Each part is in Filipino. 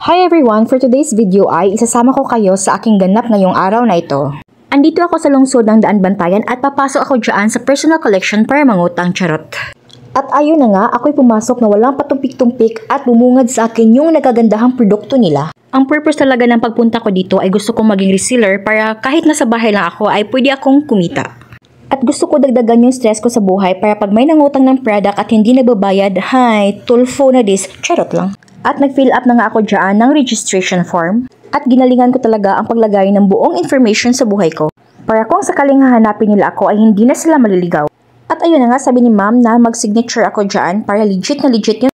Hi everyone! For today's video ay isasama ko kayo sa aking ganap ngayong araw na ito. Andito ako sa lungsod ng Daan Bantayan at papasok ako dyan sa personal collection para mangutang charot. At ayun na nga, ako'y pumasok na walang patumpik-tumpik at bumungad sa akin yung nagagandahang produkto nila. Ang purpose talaga ng pagpunta ko dito ay gusto kong maging reseller para kahit nasa bahay lang ako ay pwede akong kumita. At gusto ko dagdagan yung stress ko sa buhay para pag may nangutang ng product at hindi nagbabayad, hay, tulfo na this, charot lang. At nag-fill up na nga ako dyan ng registration form at ginalingan ko talaga ang paglagay ng buong information sa buhay ko para kung sakaling hahanapin nila ako ay hindi na sila maliligaw. At ayun na nga, sabi ni ma'am na mag-signature ako dyan para legit na legit yun.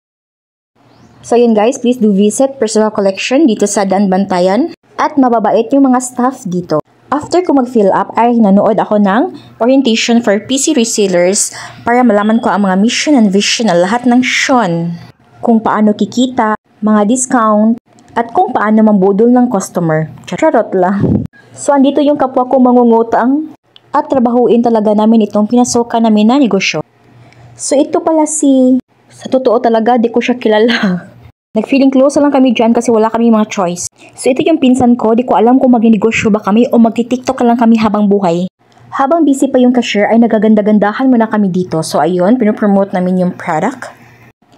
So yun guys, please do visit personal collection dito sa Daan Bantayan at mababait yung mga staff dito. After ko mag-fill up ay nanood ako ng orientation for PC resellers para malaman ko ang mga mission and vision na lahat ng Sean. Kung paano kikita, mga discount, at kung paano mambudol ng customer. Charot lang. So, andito yung kapwa ko mangungutang at trabahuin talaga namin itong pinasokan namin na negosyo. So, ito pala sa totoo talaga, di ko siya kilala. Nag-feeling close lang kami dyan kasi wala kami mga choice. So, ito yung pinsan ko, di ko alam kung mag-negosyo ba kami o magti-tiktok lang kami habang buhay. Habang busy pa yung cashier ay nagaganda-gandahan muna kami dito. So, ayun, pinopromote namin yung product.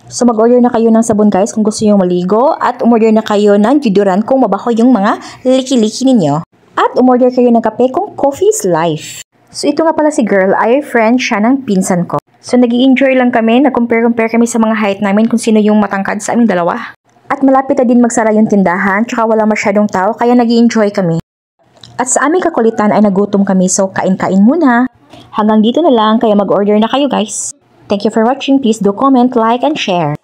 So mag-order na kayo ng sabon guys kung gusto nyo maligo at umorder na kayo ng deodorant kung mabaho yung mga liki-liki ninyo. At umorder kayo ng kape kung coffee is life. So ito nga pala si girl ay friend siya ng pinsan ko. So nag-i-enjoy lang kami, nag-compare kami sa mga height namin kung sino yung matangkad sa aming dalawa. At malapit na din magsara yung tindahan tsaka wala masyadong tao kaya nag-i-enjoy kami. At sa aming kakulitan ay nagutom kami so kain-kain muna. Hanggang dito na lang kaya mag-order na kayo guys. Thank you for watching. Please do comment, like, and share.